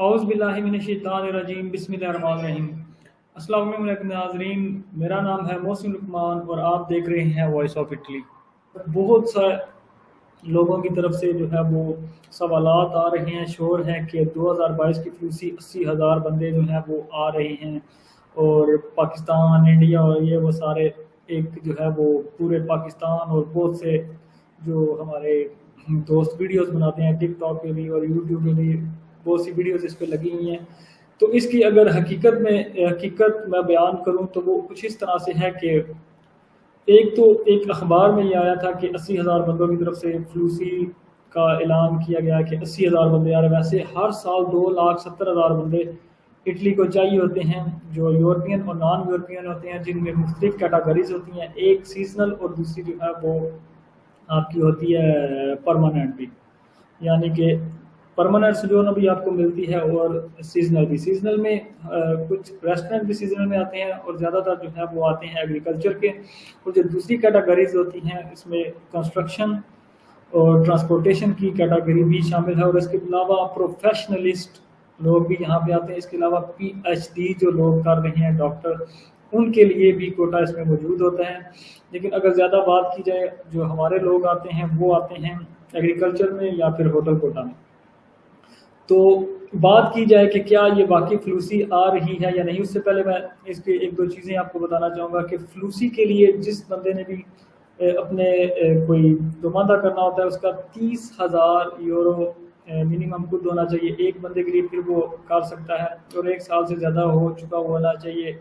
اعوذ باللہ من الشیطان الرجیم بسم اللہ الرحمن الرحیم۔ السلام علیکم ناظرین، میرا نام ہے محسن لقمان اور آپ دیکھ رہے ہیں وائس آف اٹلی۔ بہت سارے لوگوں کی طرف سے جو ہے وہ سوالات آ رہے ہیں، شور ہے کہ 2022 کی فلوسی 80,000 بندے جو ہیں وہ آ رہے ہیں اور پاکستان انڈیا اور یہ وہ سارے ایک جو ہے وہ پورے پاکستان اور بہت سے جو ہمارے دوست ویڈیوز بناتے ہیں ٹک ٹاک پہ بھی اور یوٹیوب پہ بھی بہت سی ویڈیوز اس پہ لگی ہوئی ہیں۔ تو اس کی اگر حقیقت میں بیان کروں تو وہ کچھ اس طرح سے ہے کہ ایک اخبار میں یہ آیا تھا کہ 80,000 بندوں کی طرف سے فلوسی کا اعلان کیا گیا کہ 80,000 بندے آ رہے ہیں۔ ویسے ہر سال 2,70,000 بندے اٹلی کو چاہیے ہوتے ہیں جو یورپین اور نان یورپین ہوتے ہیں، جن میں مختلف کیٹاگریز ہوتی ہیں، ایک سیزنل اور دوسری جو ہے وہ آپ کی ہوتی ہے پرماننٹ بھی، یعنی کہ پرماننٹ جو نا بھی آپ کو ملتی ہے اور سیزنل بھی۔ سیزنل میں کچھ ریسٹورنٹ بھی سیزنل میں آتے ہیں اور زیادہ تر جو ہے وہ آتے ہیں ایگریکلچر کے، اور جو دوسری کیٹاگریز ہوتی ہیں اس میں کنسٹرکشن اور ٹرانسپورٹیشن کی کیٹاگری بھی شامل ہے، اور اس کے علاوہ پروفیشنلسٹ لوگ بھی یہاں پہ آتے ہیں۔ اس کے علاوہ پی ایچ ڈی جو لوگ کر رہے ہیں ڈاکٹر، ان کے لیے بھی کوٹا اس میں موجود ہوتا ہے۔ لیکن اگر زیادہ بات کی جائے جو ہمارے لوگ آتے ہیں وہ آتے ہیں ایگریکلچر میں یا پھر ہوٹل کوٹا میں۔ تو بات کی جائے کہ کیا یہ واقعی فلوسی آ رہی ہے یا نہیں، اس سے پہلے میں اس کی ایک دو چیزیں آپ کو بتانا چاہوں گا کہ فلوسی کے لیے جس بندے نے بھی اپنے کوئی نمائندہ کرنا ہوتا ہے اس کا 30,000 یورو منیمم خود ہونا چاہیے ایک بندے کے لیے، پھر وہ کر سکتا ہے، اور 1 سال سے زیادہ ہو چکا ہونا چاہیے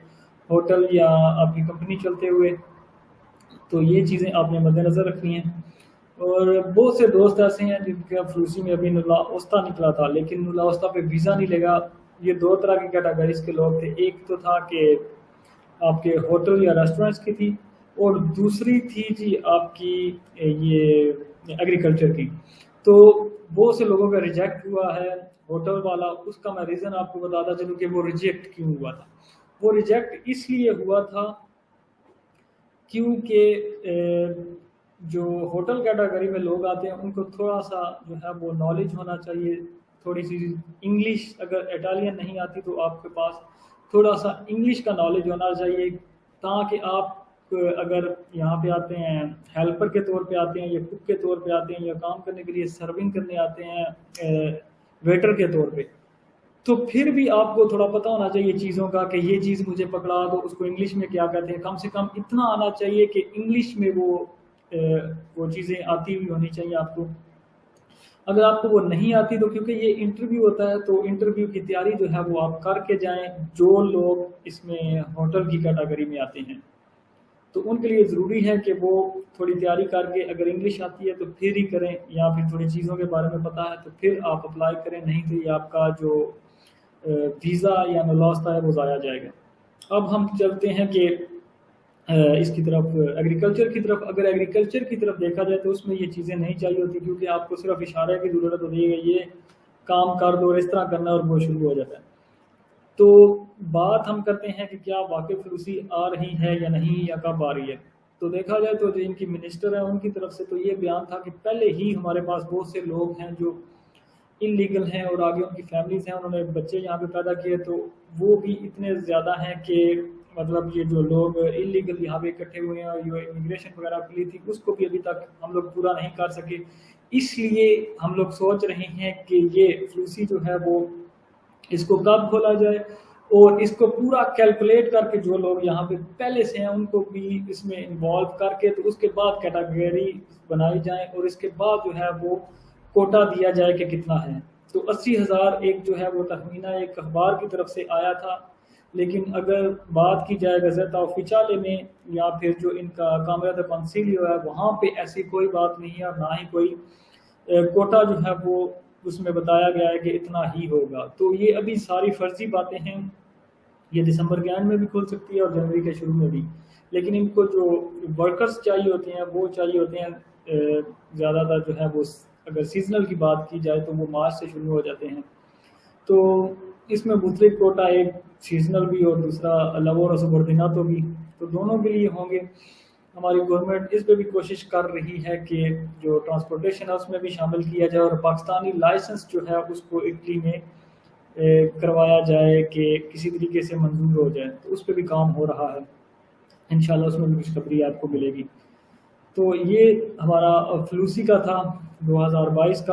ہوٹل یا آپ کی کمپنی چلتے ہوئے۔ تو یہ چیزیں آپ نے مد نظر رکھنی ہیں۔ اور بہت سے دوست ایسے ہیں جن کا فلوسی میں ابھی نلا اوستا نکلا تھا لیکن نلا اوستا پہ ویزا نہیں لگا۔ یہ 2 طرح کی کیٹاگریز کے لوگ تھے، ایک تو تھا کہ آپ کے ہوٹل یا ریسٹورنٹس کی تھی، اور دوسری تھی جی آپ کی یہ ایگریکلچر کی۔ تو بہت سے لوگوں کا ریجیکٹ ہوا ہے ہوٹل والا، اس کا میں ریزن آپ کو بتاتا چلوں کہ وہ ریجیکٹ کیوں ہوا تھا۔ وہ ریجیکٹ اس لیے ہوا تھا کیونکہ جو ہوٹل کیٹاگری میں لوگ آتے ہیں ان کو تھوڑا سا جو ہے وہ نالج ہونا چاہیے، تھوڑی سی انگلش، اگر اٹالین نہیں آتی تو آپ کے پاس تھوڑا سا انگلش کا نالج ہونا چاہیے، تاکہ آپ اگر یہاں پہ آتے ہیں ہیلپر کے طور پہ آتے ہیں یا کک کے طور پہ آتے ہیں یا کام کرنے کے لیے سرونگ کرنے آتے ہیں ویٹر کے طور پہ، تو پھر بھی آپ کو تھوڑا پتہ ہونا چاہیے چیزوں کا کہ یہ چیز مجھے پکڑا دو، اس کو انگلش میں کیا کہتے ہیں۔ کم سے کم اتنا آنا چاہیے کہ انگلش میں وہ چیزیں آتی ہوئی ہونی چاہیے آپ کو۔ اگر آپ کو وہ نہیں آتی تو کیونکہ یہ انٹرویو ہوتا ہے تو انٹرویو کی تیاری جو ہے وہ آپ کر کے جائیں، جو لوگ اس میں ہوٹل کی کیٹاگری میں آتے ہیں تو ان کے لیے ضروری ہے کہ وہ تھوڑی تیاری کر کے، اگر انگلش آتی ہے تو پھر ہی کریں، یا پھر تھوڑی چیزوں کے بارے میں پتہ ہے تو پھر آپ اپلائی کریں، نہیں تو یہ آپ کا جو ویزا یا نلوستا ہے وہ ضائع جائے گا۔ اب ہم چلتے ہیں کہ اس کی طرف ایگریکلچر کی طرف۔ اگر ایگریکلچر کی طرف دیکھا جائے تو اس میں یہ چیزیں نہیں چاہیے ہوتی، کیونکہ آپ کو صرف اشارے کی ضرورت ہوتی ہے کہ یہ کام کر دو، اس طرح کرنا، اور وہ شروع ہو جاتا ہے۔ تو بات ہم کرتے ہیں کہ کیا واقعی فلوسی آ رہی ہے یا نہیں، یا کب آ رہی ہے۔ تو دیکھا جائے تو جو ان کی منسٹر ہیں ان کی طرف سے تو یہ بیان تھا کہ پہلے ہی ہمارے پاس بہت سے لوگ ہیں جو انلیگل ہیں اور آگے ان کی فیملیز ہیں، انہوں نے بچے یہاں پہ پیدا کیے، تو وہ بھی اتنے زیادہ ہیں کہ مطلب یہ جو لوگ انلیگل یہاں پہ اکٹھے ہوئے ہیں اور جو امیگریشن وغیرہ کے لیے تھی اس کو بھی ابھی تک ہم لوگ پورا نہیں کر سکے۔ اس لیے ہم لوگ سوچ رہے ہیں کہ یہ فلوسی جو ہے وہ اس کو کب کھولا جائے، اور اس کو پورا کیلکولیٹ کر کے جو لوگ یہاں پہ پہلے سے ہیں ان کو بھی اس میں انوالو کر کے، تو اس کے بعد کیٹاگری بنائی جائیں اور اس کے بعد جو ہے وہ کوٹا دیا جائے کہ کتنا ہے۔ تو 80,000 ایک جو ہے وہ تخمینہ ایک اخبار کی طرف سے آیا تھا، لیکن اگر بات کی جائے گزیتا افیشیالی میں یا پھر جو ان کا کامرہ دے کنسیلیو ہے وہاں پہ ایسی کوئی بات نہیں ہے، اور نہ ہی کوئی کوٹا جو ہے وہ اس میں بتایا گیا ہے کہ اتنا ہی ہوگا۔ تو یہ ابھی ساری فرضی باتیں ہیں، یہ دسمبر کے اینڈ میں بھی کھل سکتی ہے اور جنوری کے شروع میں بھی، لیکن ان کو جو ورکرز چاہیے ہوتے ہیں وہ چاہیے ہوتے ہیں زیادہ تر جو ہے وہ، اگر سیزنل کی بات کی جائے تو وہ مارچ سے شروع ہو جاتے ہیں۔ تو اس میں مختلف کوٹا، ایک سیزنل بھی اور دوسرا لابور سبوردیناتو بھی، تو دونوں کے لیے ہوں گے۔ ہماری گورنمنٹ اس پہ بھی کوشش کر رہی ہے کہ جو ٹرانسپورٹیشن ہے اس میں بھی شامل کیا جائے، اور پاکستانی لائسنس جو ہے اس کو اٹلی میں کروایا جائے کہ کسی طریقے سے منظور ہو جائے، تو اس پہ بھی کام ہو رہا ہے، انشاءاللہ اس میں بھی خوشخبری آپ کو ملے گی۔ تو یہ ہمارا فلوسی کا تھا 2022 کا